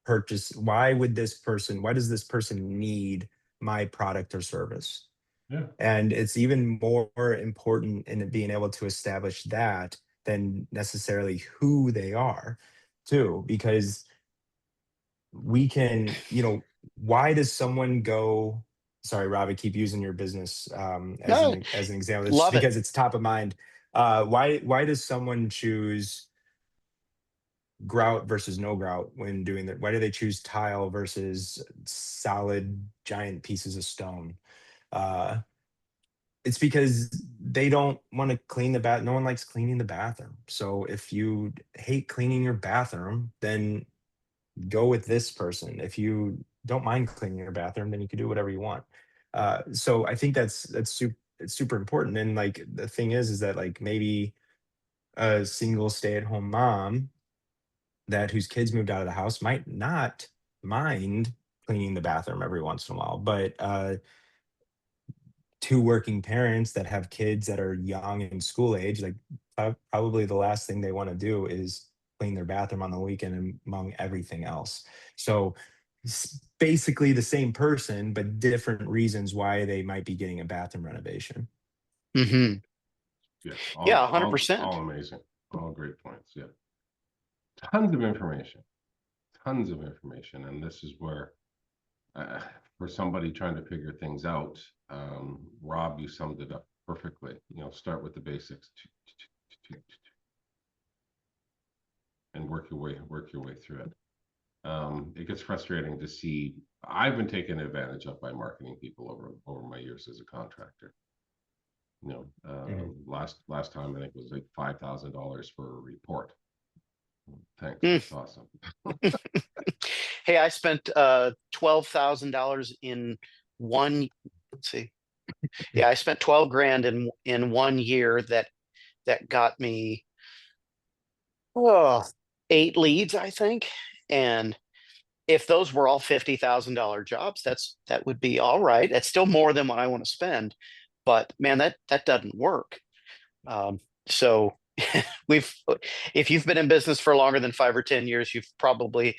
why does this person need my product or service? Yeah. And it's even more important in being able to establish that than necessarily who they are, too, because we can, why does someone go, sorry, Rob, I keep using your business as No, an example. It's just love it. because it's top of mind. Why does someone choose grout versus no grout when doing that? Why do they choose tile versus solid giant pieces of stone? Uh, it's because they don't want to clean the bath. No one likes cleaning the bathroom. So if you hate cleaning your bathroom, then go with this person. If you don't mind cleaning your bathroom, then you can do whatever you want. So I think it's super important. And like the thing is that like maybe a single stay-at-home mom that whose kids moved out of the house might not mind cleaning the bathroom every once in a while, but two working parents that have kids that are young and school age, like probably the last thing they want to do is clean their bathroom on the weekend among everything else. So basically the same person, but different reasons why they might be getting a bathroom renovation. Hmm. Yeah. Yeah, All 100%. amazing. All great points. Yeah. Tons of information. Tons of information. And this is where uh, for somebody trying to figure things out, Rob, you summed it up perfectly. Start with the basics and work your way through it. It gets frustrating to see. I've been taken advantage of by marketing people over my years as a contractor. Mhm. Last time I think it was like $5,000 for a report. Thanks, Mm. that's awesome. Hey, I spent $12,000 in one. Let's see. Yeah, I spent 12 grand in 1 year that got me, oh, 8 leads, I think. And if those were all $50,000 jobs, that would be all right. That's still more than what I want to spend. But man, that doesn't work. So we've, if you've been in business for longer than 5 or 10 years, you've probably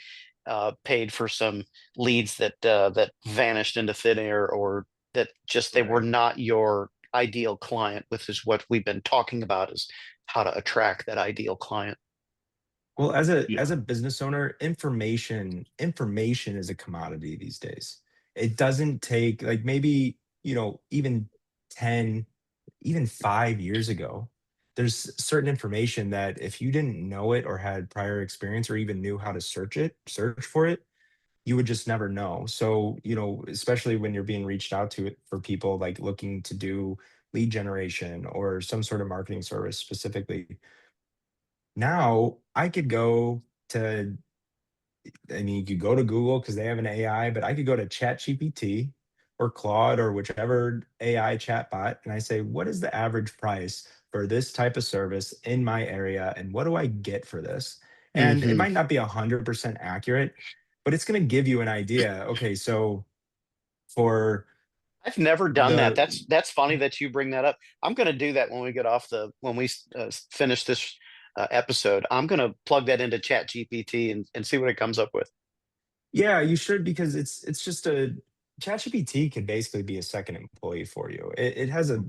paid for some leads that vanished into thin air, or that just they were Right. not your ideal client, which is what we've been talking about, is how to attract that ideal client. Well, as a Yeah. business owner, information is a commodity these days. It doesn't take, like, maybe, even 10, even 5 years ago, there's certain information that if you didn't know it or had prior experience or even knew how to search for it, you would just never know. So, especially when you're being reached out to it for people like looking to do lead generation or some sort of marketing service specifically. Now I could go to, I mean, you could go to Google because they have an AI, but I could go to ChatGPT or Claude or whichever AI chatbot, and I say, what is the average price for this type of service in my area, and what do I get for this? And it Mhm. might not be 100% accurate, but it's going to give you an idea. Okay, so for I've never done that. the That's funny that you bring that up. I'm going to do that when we get off the when we finish this episode. I'm going to plug that into Chat GPT and see what it comes up with. Yeah, you should, because it's just a ChatGPT could basically be a second employee for you. It has a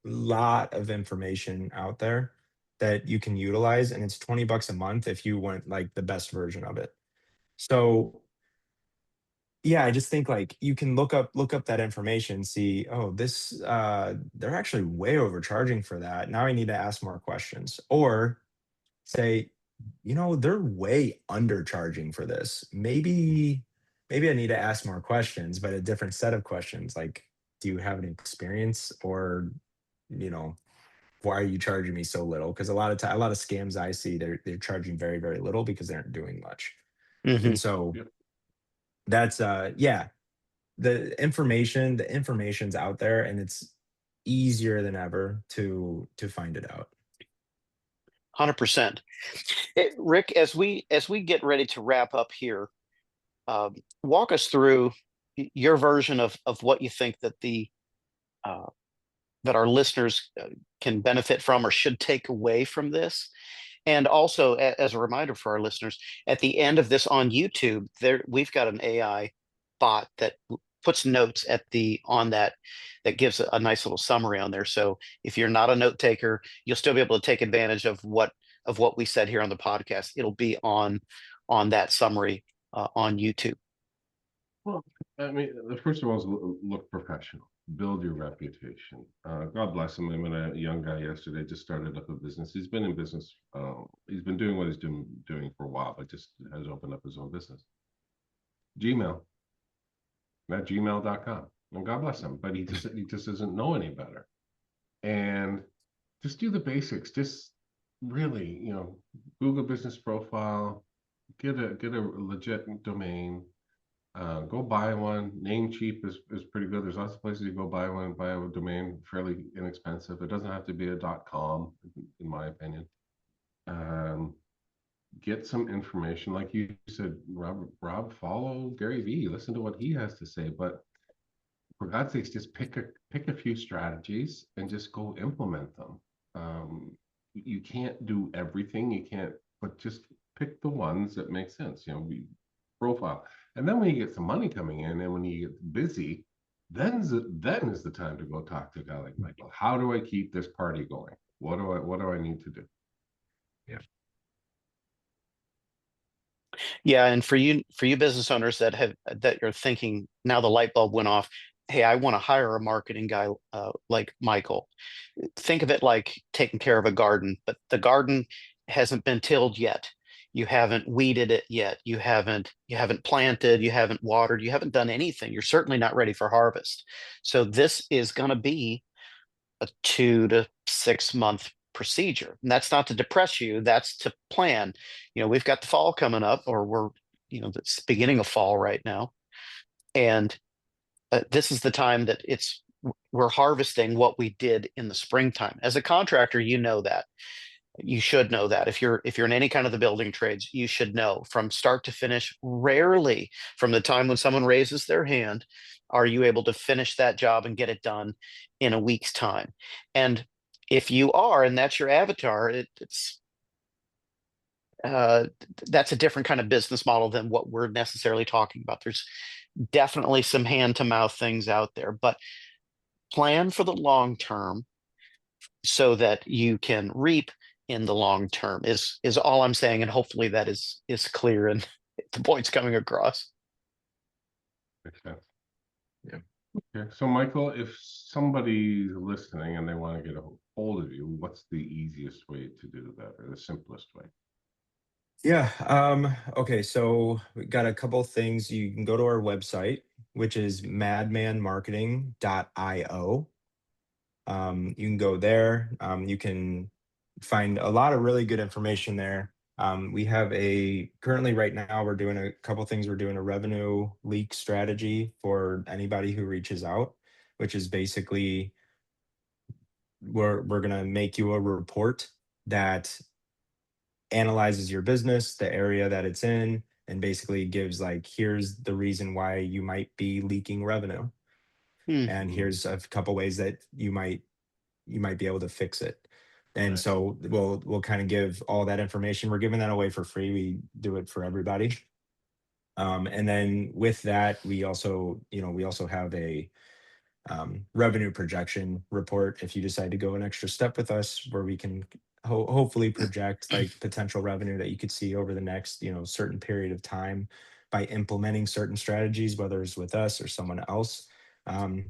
lot of information out there that you can utilize, and it's $20 a month if you want like the best version of it. So yeah, I just think like you can look up that information, see, oh, this they're actually way overcharging for that. Now I need to ask more questions. Or say, they're way undercharging for this. Maybe I need to ask more questions, but a different set of questions. Like, do you have any experience, or, you know, why are you charging me so little? Because a lot of scams I see, they're charging very, very little because they aren't doing much. And Hmm. so Yep. that's yeah, the information's out there, and it's easier than ever to find it out. 100%. Rick, as we get ready to wrap up here, walk us through your version of what you think that the uh, that our listeners can benefit from or should take away from this. And also, as a reminder for our listeners, at the end of this on YouTube, there we've got an AI bot that puts notes at the on that that gives a nice little summary on there. So if you're not a note taker, you'll still be able to take advantage of what we said here on the podcast. It'll be on that summary on YouTube. Well, I mean, the first of all is look professional, build your reputation. God bless him. I met a young guy yesterday, just started up a business. He's been in business. He's been doing what he's doing for a while, but just has opened up his own business. Gmail, at gmail.com. And God bless him, but he just doesn't know any better. And just do the basics. Just really, Google business profile, get a legit domain. Go buy one. Namecheap is pretty good. There's lots of places you go buy one, buy a domain fairly inexpensive. It doesn't have to be a .com, in my opinion. Get some information, like you said, Rob, follow Gary Vee, listen to what he has to say. But for God's sakes, just pick a few strategies and just go implement them. You can't do everything. You can't, but just pick the ones that make sense. Profile, and then when you get some money coming in, and when you get busy, then is the time to go talk to a guy like Michael. How do I keep this party going? What do I need to do? Yeah. Yeah, and for you business owners that you're thinking now the light bulb went off. Hey, I want to hire a marketing guy like Michael. Think of it like taking care of a garden, but the garden hasn't been tilled yet. You haven't weeded it yet. You haven't planted, you haven't watered, you haven't done anything. You're certainly not ready for harvest. So this is going to be a 2 to 6 month procedure. And that's not to depress you, that's to plan. We've got the fall coming up, or it's the beginning of fall right now. And this is the time that we're harvesting what we did in the springtime. As a contractor, that. You should know that if you're in any kind of the building trades, you should know from start to finish. Rarely from the time when someone raises their hand are you able to finish that job and get it done in a week's time. And if you are, and that's your avatar, it's uh, that's a different kind of business model than what we're necessarily talking about. There's definitely some hand to mouth things out there, but plan for the long term so that you can reap in the long term is all I'm saying, and hopefully that is clear and the point's coming across. Makes sense. Yeah. Okay, so Michael, if somebody's listening and they want to get a hold of you, what's the easiest way to do that, or the simplest way? Yeah. Okay. So we got a couple things. You can go to our website, which is madmanmarketing.io. You can go there. You can find a lot of really good information there. We have currently right now, we're doing a couple things. We're doing a revenue leak strategy for anybody who reaches out, which is basically we're going to make you a report that analyzes your business, the area that it's in, and basically gives like, here's the reason why you might be leaking revenue. And here's a couple ways that you might be able to fix it. And Right. so we'll kind of give all that information. We're giving that away for free. We do it for everybody. And then with that, we also have a revenue projection report if you decide to go an extra step with us, where we can hopefully project like potential revenue that you could see over the next certain period of time by implementing certain strategies, whether it's with us or someone else.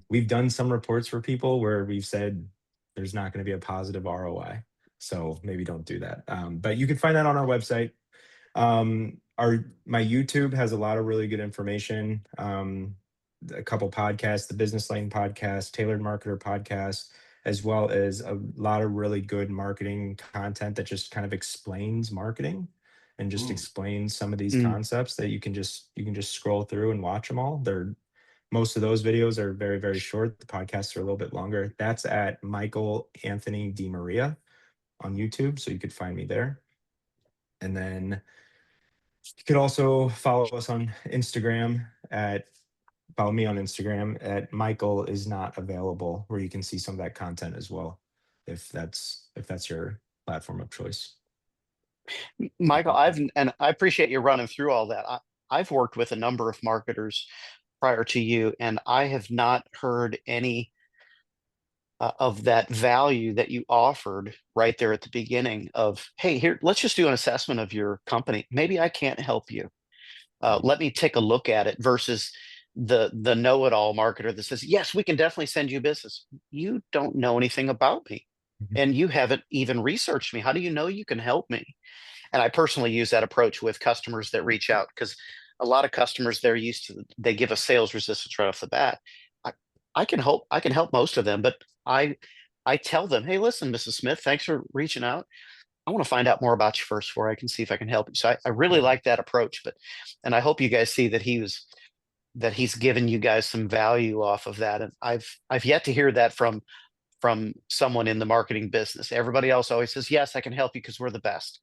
We've done some reports for people where we've said there's not going to be a positive ROI, so maybe don't do that. But you can find that on our website. My YouTube has a lot of really good information. A couple podcasts, the Business Lane podcast, Tailored Marketer podcast, as well as a lot of really good marketing content that just kind of explains marketing and just explains some of these concepts that you can just scroll through and watch them all. Most of those videos are very, very short. The podcasts are a little bit longer. That's at Michael Anthony DiMaria on YouTube, so you could find me there. And then you could also follow me on Instagram at Michael is not available, where you can see some of that content as well, if that's your platform of choice. Michael, and I appreciate you running through all that. I've worked with a number of marketers prior to you, and I have not heard any of that value that you offered right there at the beginning of, hey, here, let's just do an assessment of your company. Maybe I can't help you. Let me take a look at it, versus the know-it-all marketer that says, yes, we can definitely send you business. You don't know anything about me, and you haven't even researched me. How do you know you can help me? And I personally use that approach with customers that reach out, because a lot of customers, they give a sales resistance right off the bat. I can help most of them, but I tell them, hey, listen, Mrs. Smith, thanks for reaching out. I want to find out more about you first before I can see if I can help you. So I really like that approach, and I hope you guys see that he's given you guys some value off of that. And I've yet to hear that from someone in the marketing business. Everybody else always says, yes, I can help you because we're the best.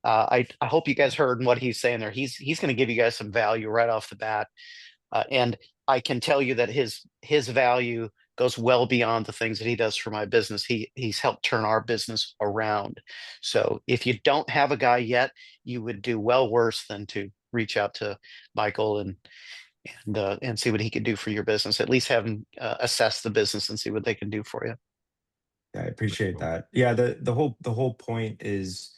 I hope you guys heard what he's saying there. He's going to give you guys some value right off the bat. And I can tell you that his value goes well beyond the things that he does for my business. He's helped turn our business around. So if you don't have a guy yet, you would do well worse than to reach out to Michael and see what he can do for your business. At least have him assess the business and see what they can do for you. Yeah, I appreciate that. Yeah, the whole point is,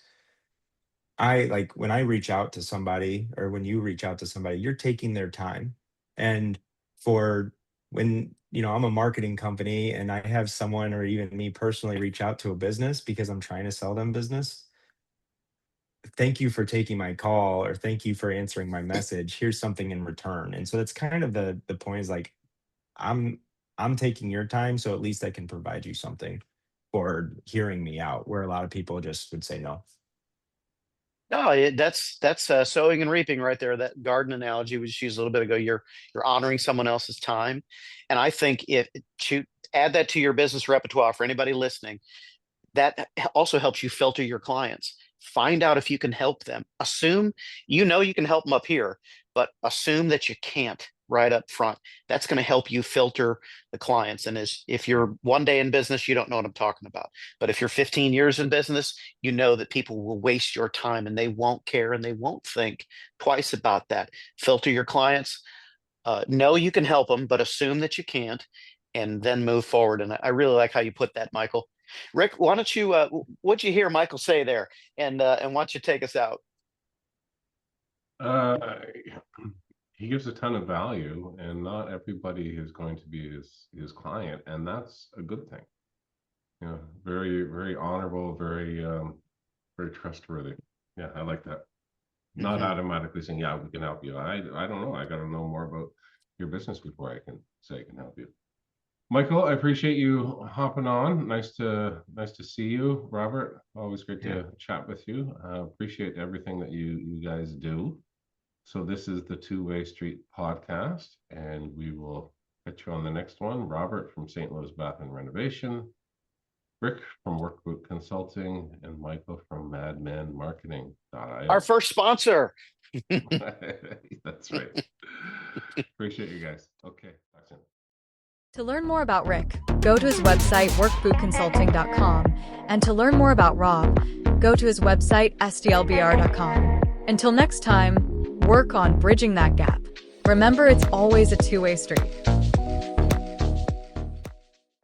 when I reach out to somebody, or when you reach out to somebody, you're taking their time. And for when, I'm a marketing company and I have someone, or even me personally, reach out to a business because I'm trying to sell them business, thank you for taking my call, or thank you for answering my message. Here's something in return. And so that's kind of the point, is like, I'm taking your time, so at least I can provide you something for hearing me out, where a lot of people just would say no. No, that's sowing and reaping right there. That garden analogy we just used a little bit ago. You're honoring someone else's time, and I think if to add that to your business repertoire for anybody listening, that also helps you filter your clients. Find out if you can help them. Assume you can help them up here, but assume that you can't right up front. That's going to help you filter the clients. And if you're one day in business, you don't know what I'm talking about. But if you're 15 years in business, you know that people will waste your time and they won't care and they won't think twice about that. Filter your clients. Know you can help them, but assume that you can't. and then move forward. And I really like how you put that, Michael. Rick, why don't you, what'd you hear Michael say there? And why don't you take us out? Uh, he gives a ton of value, and not everybody is going to be his client, and that's a good thing. You know, very, very honorable, very very trustworthy. Yeah, I like that. Not automatically saying, yeah, we can help you. I don't know. I got to know more about your business before I can say I can help you. Michael, I appreciate you hopping on. Nice to see you, Robert. Always great to chat with you. Appreciate everything that you guys do. So this is the Two Way Street podcast, and we will catch you on the next one. Robert from St. Louis Bath and Renovation, Rick from Workbook Consulting, and Michael from Madman Marketing. Our first sponsor. That's right. Appreciate you guys. Okay, talk soon. To learn more about Rick, go to his website, workbootconsulting.com. And to learn more about Rob, go to his website, sdlbr.com. Until next time, work on bridging that gap. Remember, it's always a two-way street.